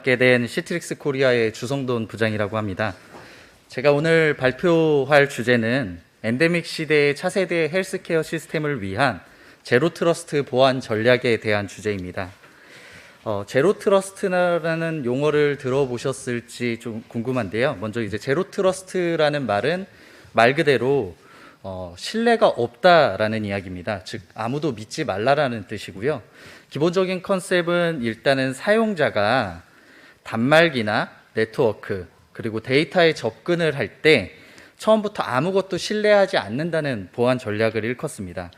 맡게 된 시트릭스 코리아의 주성돈 부장이라고 합니다. 제가 오늘 발표할 주제는 엔데믹 시대의 차세대 헬스케어 시스템을 위한 제로 트러스트 보안 전략에 대한 주제입니다. 제로 트러스트라는 용어를 들어보셨을지 좀 궁금한데요. 먼저 이제 제로 트러스트라는 말은 말 그대로 신뢰가 없다라는 이야기입니다. 즉 아무도 믿지 말라라는 뜻이고요. 기본적인 컨셉은 일단은 사용자가 단말기나 네트워크 그리고 데이터에 접근을 할 때 처음부터 아무것도 신뢰하지 않는다는 보안 전략을 일컫습니다.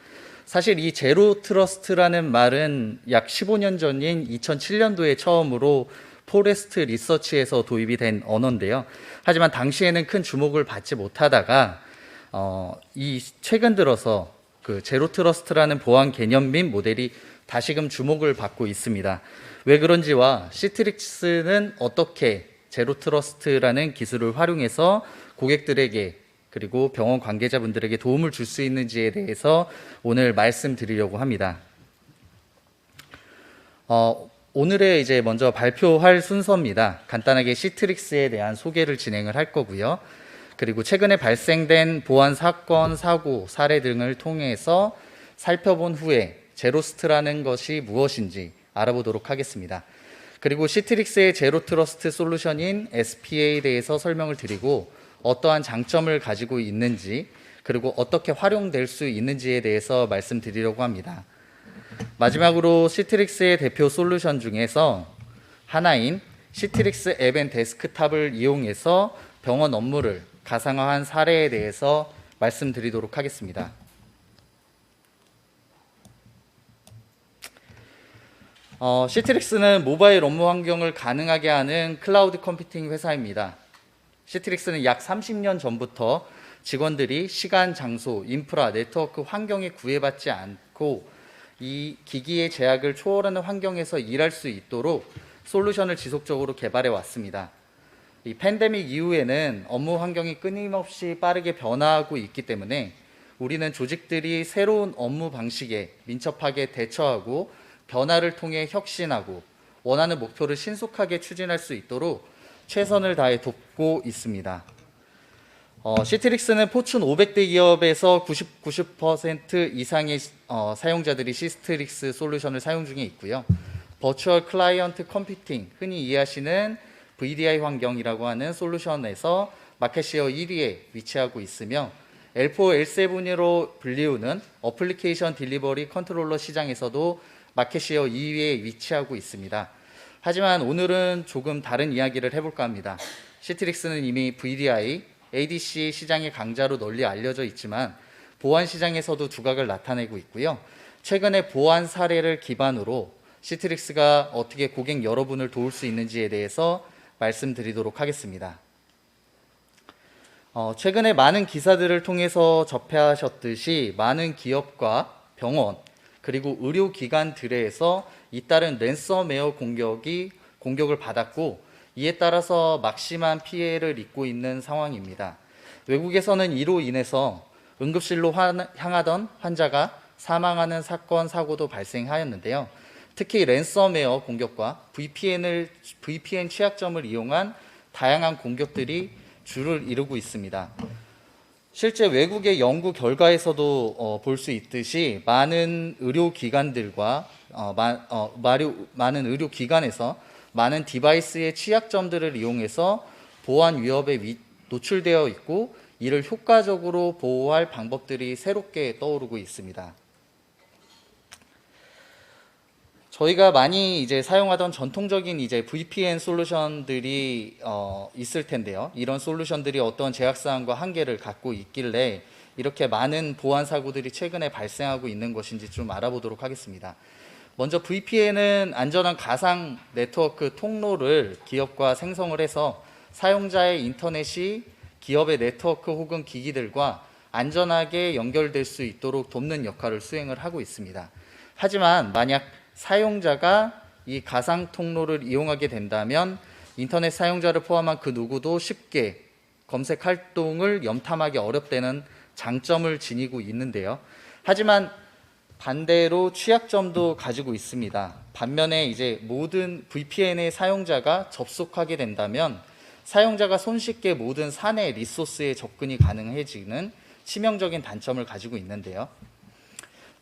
사실 이 제로 트러스트라는 말은 약 15년 전인 2007년도에 처음으로 포레스트 리서치에서 도입이 된 언어인데요. 하지만 당시에는 큰 주목을 받지 못하다가 이 최근 들어서 그 제로 트러스트라는 보안 개념 및 모델이 다시금 주목을 받고 있습니다. 왜 그런지와 시트릭스는 어떻게 제로 트러스트라는 기술을 활용해서 고객들에게 그리고 병원 관계자분들에게 도움을 줄 수 있는지에 대해서 오늘 말씀드리려고 합니다. 오늘의 이제 먼저 발표할 순서입니다. 간단하게 시트릭스에 대한 소개를 진행을 할 거고요. 그리고 최근에 발생된 보안 사건, 사고, 사례 등을 통해서 살펴본 후에 제로스트라는 것이 무엇인지 알아보도록 하겠습니다. 그리고 시트릭스의 제로 트러스트 솔루션인 SPA에 대해서 설명을 드리고 어떠한 장점을 가지고 있는지 그리고 어떻게 활용될 수 있는지에 대해서 말씀드리려고 합니다. 마지막으로 시트릭스의 대표 솔루션 중에서 하나인 시트릭스 앱 앤 데스크탑을 이용해서 병원 업무를 가상화한 사례에 대해서 말씀드리도록 하겠습니다. 시트릭스는 모바일 업무 환경을 가능하게 하는 클라우드 컴퓨팅 회사입니다. 시트릭스는 약 30년 전부터 직원들이 시간, 장소, 인프라, 네트워크 환경에 구애받지 않고 이 기기의 제약을 초월하는 환경에서 일할 수 있도록 솔루션을 지속적으로 개발해 왔습니다. 이 팬데믹 이후에는 업무 환경이 끊임없이 빠르게 변화하고 있기 때문에 우리는 조직들이 새로운 업무 방식에 민첩하게 대처하고 변화를 통해 혁신하고 원하는 목표를 신속하게 추진할 수 있도록 최선을 다해 돕고 있습니다. 시트릭스는 포춘 500대 기업에서 90% 이상의 사용자들이 시트릭스 솔루션을 사용 중에 있고요. 버추얼 클라이언트 컴퓨팅, 흔히 이해하시는 VDI 환경이라고 하는 솔루션에서 마켓시어 1위에 위치하고 있으며 L4, L7으로 불리우는 어플리케이션 딜리버리 컨트롤러 시장에서도 마켓시어 2위에 위치하고 있습니다. 하지만 오늘은 조금 다른 이야기를 해볼까 합니다. 시트릭스는 이미 VDI, ADC 시장의 강자로 널리 알려져 있지만 보안 시장에서도 두각을 나타내고 있고요. 최근의 보안 사례를 기반으로 시트릭스가 어떻게 고객 여러분을 도울 수 있는지에 대해서 말씀드리도록 하겠습니다. 최근에 많은 기사들을 통해서 접하셨듯이 많은 기업과 병원 그리고 의료기관들에서 잇따른 랜섬웨어 공격을 받았고 이에 따라서 막심한 피해를 입고 있는 상황입니다. 외국에서는 이로 인해서 응급실로 향하던 환자가 사망하는 사건, 사고도 발생하였는데요. 특히 랜섬웨어 공격과 VPN 취약점을 이용한 다양한 공격들이 주를 이루고 있습니다. 실제 외국의 연구 결과에서도 볼 수 있듯이 많은 의료기관들과 많은 의료기관에서 많은 디바이스의 취약점들을 이용해서 보안 위협에 노출되어 있고 이를 효과적으로 보호할 방법들이 새롭게 떠오르고 있습니다. 저희가 많이 이제 사용하던 전통적인 이제 VPN 솔루션들이 있을 텐데요. 이런 솔루션들이 어떤 제약사항과 한계를 갖고 있길래 이렇게 많은 보안 사고들이 최근에 발생하고 있는 것인지 좀 알아보도록 하겠습니다. 먼저 VPN은 안전한 가상 네트워크 통로를 기업과 생성을 해서 사용자의 인터넷이 기업의 네트워크 혹은 기기들과 안전하게 연결될 수 있도록 돕는 역할을 수행을 하고 있습니다. 하지만 만약 사용자가 이 가상 통로를 이용하게 된다면 인터넷 사용자를 포함한 그 누구도 쉽게 검색 활동을 염탐하기 어렵다는 장점을 지니고 있는데요. 하지만 반대로 취약점도 가지고 있습니다. 반면에 이제 모든 VPN의 사용자가 접속하게 된다면 사용자가 손쉽게 모든 사내 리소스에 접근이 가능해지는 치명적인 단점을 가지고 있는데요.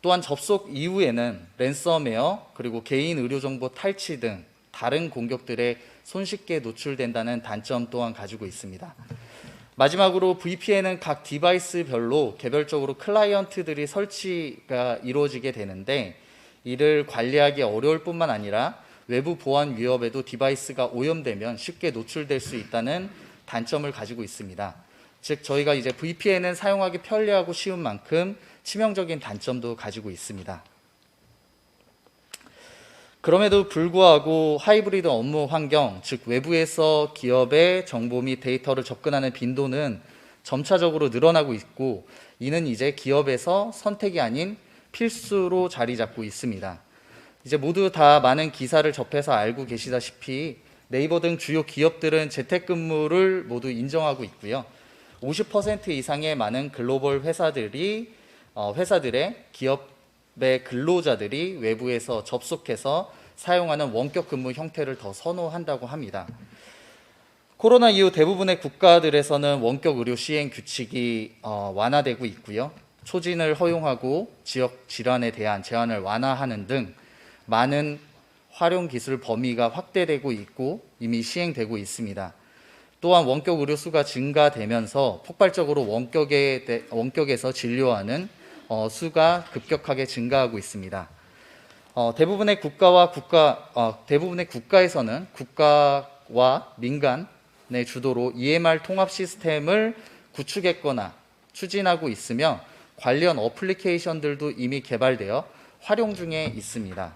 또한 접속 이후에는 랜섬웨어 그리고 개인 의료 정보 탈취 등 다른 공격들에 손쉽게 노출된다는 단점 또한 가지고 있습니다. 마지막으로 VPN은 각 디바이스별로 개별적으로 클라이언트들이 설치가 이루어지게 되는데 이를 관리하기 어려울 뿐만 아니라 외부 보안 위협에도 디바이스가 오염되면 쉽게 노출될 수 있다는 단점을 가지고 있습니다. 즉 저희가 이제 VPN은 사용하기 편리하고 쉬운 만큼 치명적인 단점도 가지고 있습니다. 그럼에도 불구하고 하이브리드 업무 환경, 즉 외부에서 기업의 정보 및 데이터를 접근하는 빈도는 점차적으로 늘어나고 있고 이는 이제 기업에서 선택이 아닌 필수로 자리 잡고 있습니다. 이제 모두 다 많은 기사를 접해서 알고 계시다시피 네이버 등 주요 기업들은 재택근무를 모두 인정하고 있고요. 50% 이상의 많은 글로벌 회사들의 기업의 근로자들이 외부에서 접속해서 사용하는 원격 근무 형태를 더 선호한다고 합니다. 코로나 이후 대부분의 국가들에서는 원격 의료 시행 규칙이 완화되고 있고요. 초진을 허용하고 지역 질환에 대한 제한을 완화하는 등 많은 활용 기술 범위가 확대되고 있고 이미 시행되고 있습니다. 또한 원격 의료 수가 증가되면서 폭발적으로 원격에서 진료하는 수가 급격하게 증가하고 있습니다. 대부분의 국가에서는 국가와 민간의 주도로 EMR 통합 시스템을 구축했거나 추진하고 있으며 관련 어플리케이션들도 이미 개발되어 활용 중에 있습니다.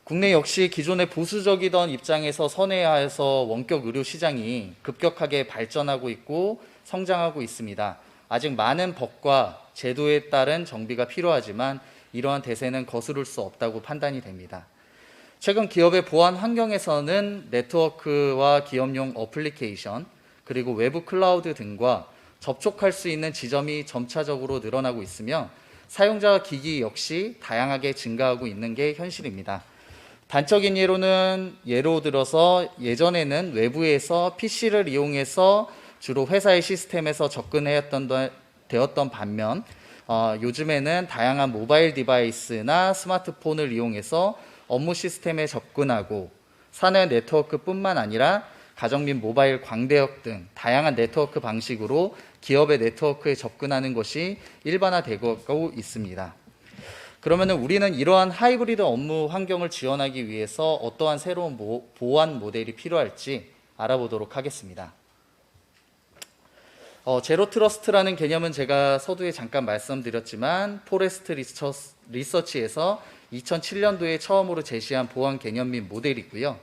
국내 역시 기존의 보수적이던 입장에서 선회하여서 원격 의료 시장이 급격하게 발전하고 있고 성장하고 있습니다. 아직 많은 법과 제도에 따른 정비가 필요하지만 이러한 대세는 거스를 수 없다고 판단이 됩니다. 최근 기업의 보안 환경에서는 네트워크와 기업용 어플리케이션 그리고 외부 클라우드 등과 접촉할 수 있는 지점이 점차적으로 늘어나고 있으며 사용자 기기 역시 다양하게 증가하고 있는 게 현실입니다. 단적인 예로 들어서 예전에는 외부에서 PC를 이용해서 주로 회사의 시스템에서 접근되었던 반면 요즘에는 다양한 모바일 디바이스나 스마트폰을 이용해서 업무 시스템에 접근하고 사내 네트워크뿐만 아니라 가정 및 모바일 광대역 등 다양한 네트워크 방식으로 기업의 네트워크에 접근하는 것이 일반화되고 있습니다. 그러면 우리는 이러한 하이브리드 업무 환경을 지원하기 위해서 어떠한 새로운 보안 모델이 필요할지 알아보도록 하겠습니다. 제로 트러스트라는 개념은 제가 서두에 잠깐 말씀드렸지만 포레스트 리서치에서 2007년도에 처음으로 제시한 보안 개념 및 모델이고요.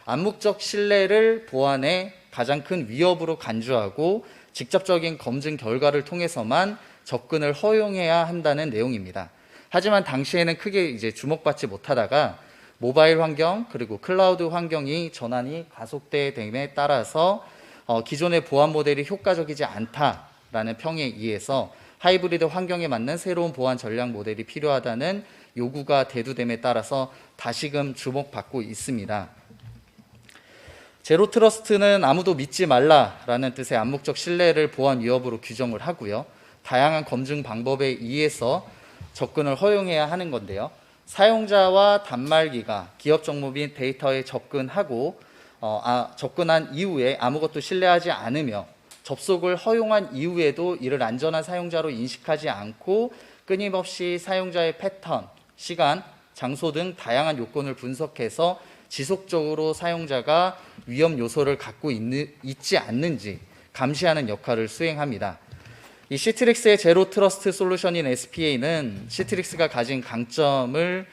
암묵적 신뢰를 보안의 가장 큰 위협으로 간주하고 직접적인 검증 결과를 통해서만 접근을 허용해야 한다는 내용입니다. 하지만 당시에는 크게 이제 주목받지 못하다가 모바일 환경 그리고 클라우드 환경이 전환이 가속됨에 따라서 기존의 보안 모델이 효과적이지 않다라는 평에 의해서 하이브리드 환경에 맞는 새로운 보안 전략 모델이 필요하다는 요구가 대두됨에 따라서 다시금 주목받고 있습니다. 제로 트러스트는 아무도 믿지 말라라는 뜻의 암묵적 신뢰를 보안 위협으로 규정을 하고요. 다양한 검증 방법에 의해서 접근을 허용해야 하는 건데요. 사용자와 단말기가 기업 정보 및 데이터에 접근하고 접근한 이후에 아무것도 신뢰하지 않으며 접속을 허용한 이후에도 이를 안전한 사용자로 인식하지 않고 끊임없이 사용자의 패턴, 시간, 장소 등 다양한 요건을 분석해서 지속적으로 사용자가 위험 요소를 갖고 있지 않는지 감시하는 역할을 수행합니다. 이 시트릭스의 제로 트러스트 솔루션인 SPA는 시트릭스가 가진 강점을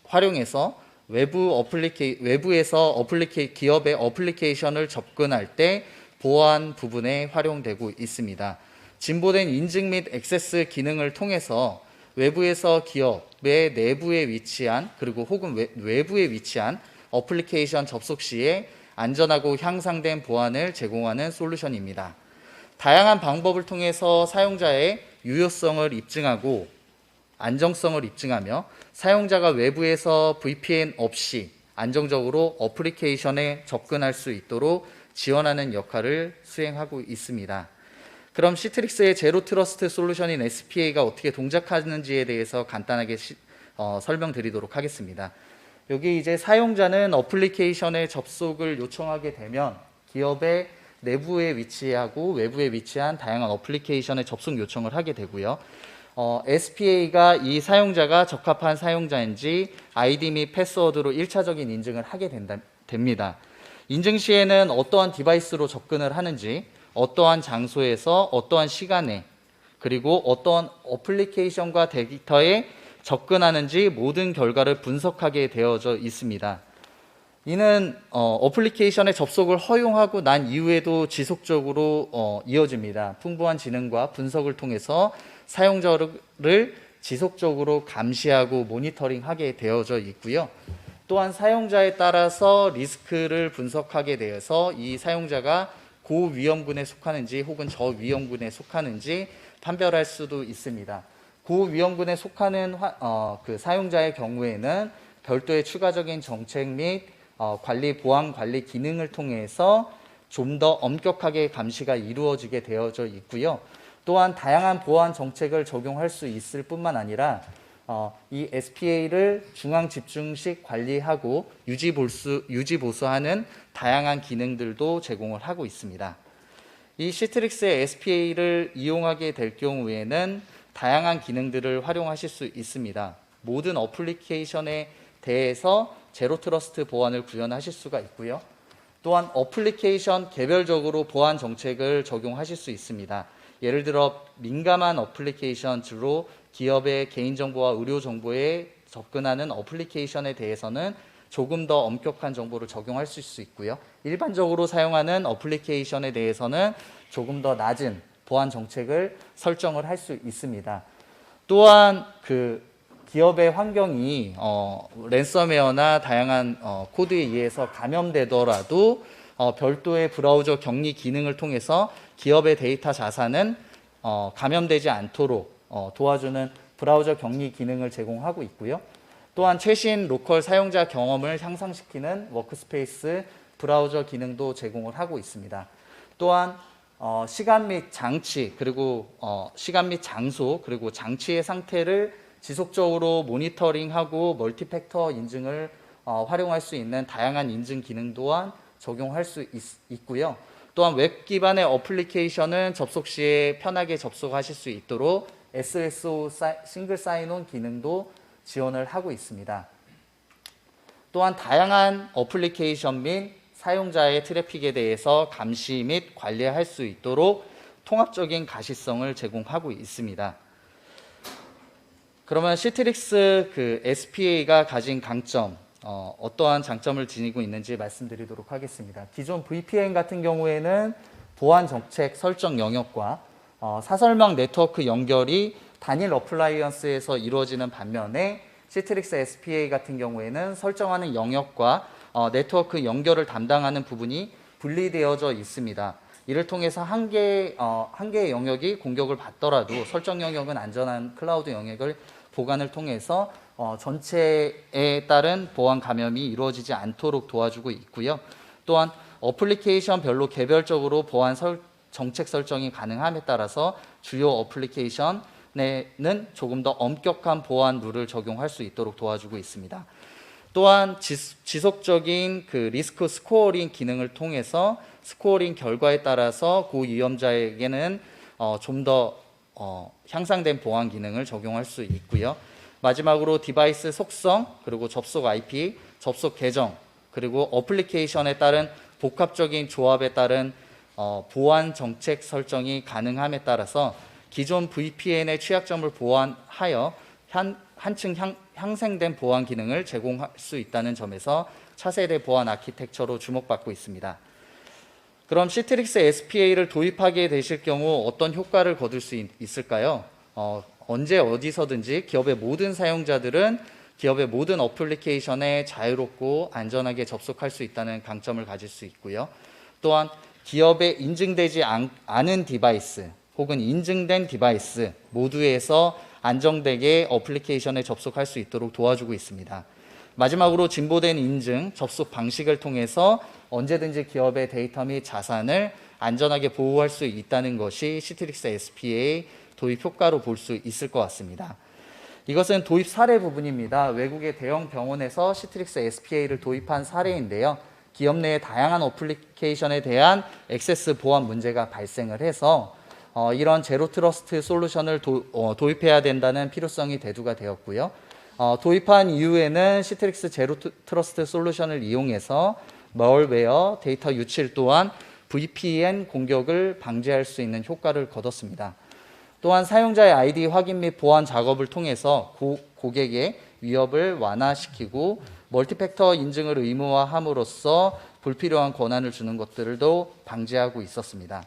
활용해서 외부에서 기업의 어플리케이션을 접근할 때 보안 부분에 활용되고 있습니다. 진보된 인증 및 액세스 기능을 통해서 외부에서 기업의 내부에 위치한 그리고 혹은 외부에 위치한 어플리케이션 접속 시에 안전하고 향상된 보안을 제공하는 솔루션입니다. 다양한 방법을 통해서 사용자의 유효성을 입증하고 안정성을 입증하며 사용자가 외부에서 VPN 없이 안정적으로 어플리케이션에 접근할 수 있도록 지원하는 역할을 수행하고 있습니다. 그럼 시트릭스의 제로 트러스트 솔루션인 SPA가 어떻게 동작하는지에 대해서 간단하게 설명드리도록 하겠습니다. 여기 이제 사용자는 어플리케이션에 접속을 요청하게 되면 기업의 내부에 위치하고 외부에 위치한 다양한 어플리케이션에 접속 요청을 하게 되고요. SPA가 이 사용자가 적합한 사용자인지 아이디 및 패스워드로 1차적인 인증을 하게 됩니다. 인증 시에는 어떠한 디바이스로 접근을 하는지, 어떠한 장소에서 어떠한 시간에, 그리고 어떠한 어플리케이션과 데이터에 접근하는지 모든 결과를 분석하게 되어져 있습니다. 이는 어플리케이션에 접속을 허용하고 난 이후에도 지속적으로 이어집니다. 풍부한 지능과 분석을 통해서 사용자를 지속적으로 감시하고 모니터링하게 되어져 있고요. 또한 사용자에 따라서 리스크를 분석하게 되어서 이 사용자가 고위험군에 속하는지 혹은 저위험군에 속하는지 판별할 수도 있습니다. 고위험군에 속하는 그 사용자의 경우에는 별도의 추가적인 정책 및 보안 관리 기능을 통해서 좀 더 엄격하게 감시가 이루어지게 되어져 있고요. 또한 다양한 보안 정책을 적용할 수 있을 뿐만 아니라 이 SPA를 중앙 집중식 관리하고 유지 보수하는 다양한 기능들도 제공을 하고 있습니다. 이 시트릭스의 SPA를 이용하게 될 경우에는 다양한 기능들을 활용하실 수 있습니다. 모든 어플리케이션에 대해서 제로 트러스트 보안을 구현하실 수가 있고요. 또한 어플리케이션 개별적으로 보안 정책을 적용하실 수 있습니다. 예를 들어 민감한 어플리케이션, 주로 기업의 개인정보와 의료정보에 접근하는 어플리케이션에 대해서는 조금 더 엄격한 정보를 적용할 수 있고요. 일반적으로 사용하는 어플리케이션에 대해서는 조금 더 낮은 보안 정책을 설정을 할 수 있습니다. 또한 그 기업의 환경이 랜섬웨어나 다양한 코드에 의해서 감염되더라도 별도의 브라우저 격리 기능을 통해서 기업의 데이터 자산은 감염되지 않도록 도와주는 브라우저 격리 기능을 제공하고 있고요. 또한 최신 로컬 사용자 경험을 향상시키는 워크스페이스 브라우저 기능도 제공을 하고 있습니다. 또한 시간 및 장치, 그리고 시간 및 장소, 그리고 장치의 상태를 지속적으로 모니터링하고 멀티팩터 인증을 활용할 수 있는 다양한 인증 기능 또한 적용할 수 있고요. 또한 웹 기반의 어플리케이션은 접속 시에 편하게 접속하실 수 있도록 SSO 싱글 사인온 기능도 지원을 하고 있습니다. 또한 다양한 어플리케이션 및 사용자의 트래픽에 대해서 감시 및 관리할 수 있도록 통합적인 가시성을 제공하고 있습니다. 그러면 시트릭스 그 SPA가 가진 강점, 어떠한 장점을 지니고 있는지 말씀드리도록 하겠습니다. 기존 VPN 같은 경우에는 보안 정책 설정 영역과 사설망 네트워크 연결이 단일 어플라이언스에서 이루어지는 반면에 시트릭스 SPA 같은 경우에는 설정하는 영역과 네트워크 연결을 담당하는 부분이 분리되어져 있습니다. 이를 통해서 한 개의 영역이 공격을 받더라도 설정 영역은 안전한 클라우드 영역을 보관을 통해서 전체에 따른 보안 감염이 이루어지지 않도록 도와주고 있고요. 또한 어플리케이션별로 개별적으로 보안 정책 설정이 가능함에 따라서 주요 어플리케이션에는 조금 더 엄격한 보안 룰을 적용할 수 있도록 도와주고 있습니다. 또한 지속적인 그 리스크 스코어링 기능을 통해서 스코어링 결과에 따라서 고위험자에게는 좀 더 향상된 보안 기능을 적용할 수 있고요. 마지막으로 디바이스 속성, 그리고 접속 IP, 접속 계정, 그리고 어플리케이션에 따른 복합적인 조합에 따른 보안 정책 설정이 가능함에 따라서 기존 VPN의 취약점을 보완하여 한층 향상된 보안 기능을 제공할 수 있다는 점에서 차세대 보안 아키텍처로 주목받고 있습니다. 그럼 시트릭스 SPA를 도입하게 되실 경우 어떤 효과를 거둘 수 있을까요? 언제 어디서든지 기업의 모든 사용자들은 기업의 모든 어플리케이션에 자유롭고 안전하게 접속할 수 있다는 강점을 가질 수 있고요. 또한 기업에 인증되지 않은 디바이스 혹은 인증된 디바이스 모두에서 안정되게 어플리케이션에 접속할 수 있도록 도와주고 있습니다. 마지막으로 진보된 인증, 접속 방식을 통해서 언제든지 기업의 데이터 및 자산을 안전하게 보호할 수 있다는 것이 시트릭스 SPA 도입 효과로 볼 수 있을 것 같습니다. 이것은 도입 사례 부분입니다. 외국의 대형 병원에서 시트릭스 SPA를 도입한 사례인데요. 기업 내의 다양한 어플리케이션에 대한 액세스 보안 문제가 발생을 해서 이런 제로 트러스트 솔루션을 도입해야 된다는 필요성이 대두가 되었고요. 도입한 이후에는 시트릭스 제로 트러스트 솔루션을 이용해서 멀웨어, 데이터 유출 또한 VPN 공격을 방지할 수 있는 효과를 거뒀습니다. 또한 사용자의 아이디 확인 및 보안 작업을 통해서 고객의 위협을 완화시키고 멀티팩터 인증을 의무화함으로써 불필요한 권한을 주는 것들도 방지하고 있었습니다.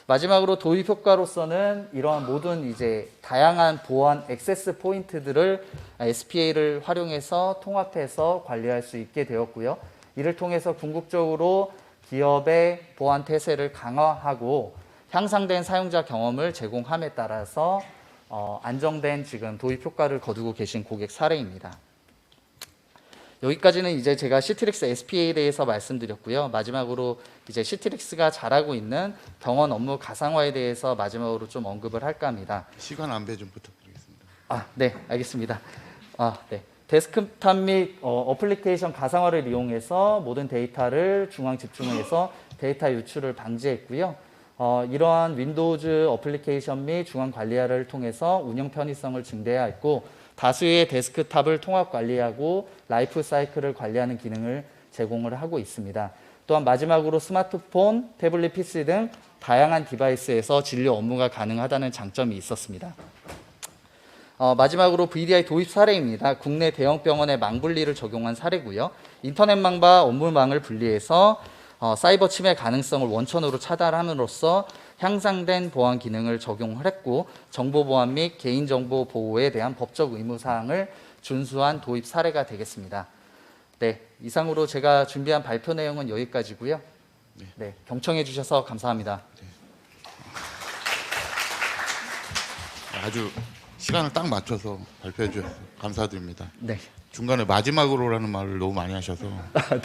마지막으로 도입 효과로서는 이러한 모든 이제 다양한 보안 액세스 포인트들을 SPA를 활용해서 통합해서 관리할 수 있게 되었고요. 이를 통해서 궁극적으로 기업의 보안 태세를 강화하고 향상된 사용자 경험을 제공함에 따라서 안정된 지금 도입 효과를 거두고 계신 고객 사례입니다. 여기까지는 이제 제가 시트릭스 SPA에 대해서 말씀드렸고요. 마지막으로 이제 시트릭스가 잘하고 있는 병원 업무 가상화에 대해서 마지막으로 좀 언급을 할까 합니다. 시간 안배 좀 부탁드리겠습니다. 네, 알겠습니다. 네. 데스크탑 및 어플리케이션 가상화를 이용해서 모든 데이터를 중앙 집중해서 데이터 유출을 방지했고요. 이러한 윈도우즈 어플리케이션 및 중앙 관리화를 통해서 운영 편의성을 증대하였고 다수의 데스크탑을 통합 관리하고 라이프 사이클을 관리하는 기능을 제공을 하고 있습니다. 또한 마지막으로 스마트폰, 태블릿 PC 등 다양한 디바이스에서 진료 업무가 가능하다는 장점이 있었습니다. 마지막으로 VDI 도입 사례입니다. 국내 대형 병원의 망분리를 적용한 사례고요. 인터넷망과 업무망을 분리해서 사이버 침해 가능성을 원천으로 차단함으로써 향상된 보안 기능을 적용을 했고 정보 보안 및 개인정보 보호에 대한 법적 의무사항을 준수한 도입 사례가 되겠습니다. 네, 이상으로 제가 준비한 발표 내용은 여기까지고요. 네, 경청해 주셔서 감사합니다. 아주 시간을 딱 맞춰서 발표해 주셔서 감사드립니다. 네. 중간에 마지막으로라는 말을 너무 많이 하셔서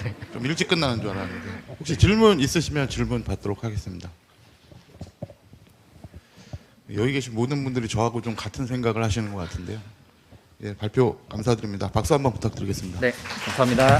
네. 좀 일찍 끝나는 줄 알았는데 혹시 질문 있으시면 질문 받도록 하겠습니다. 여기 계신 모든 분들이 저하고 좀 같은 생각을 하시는 것 같은데요. 예, 발표 감사드립니다. 박수 한번 부탁드리겠습니다. 네, 감사합니다.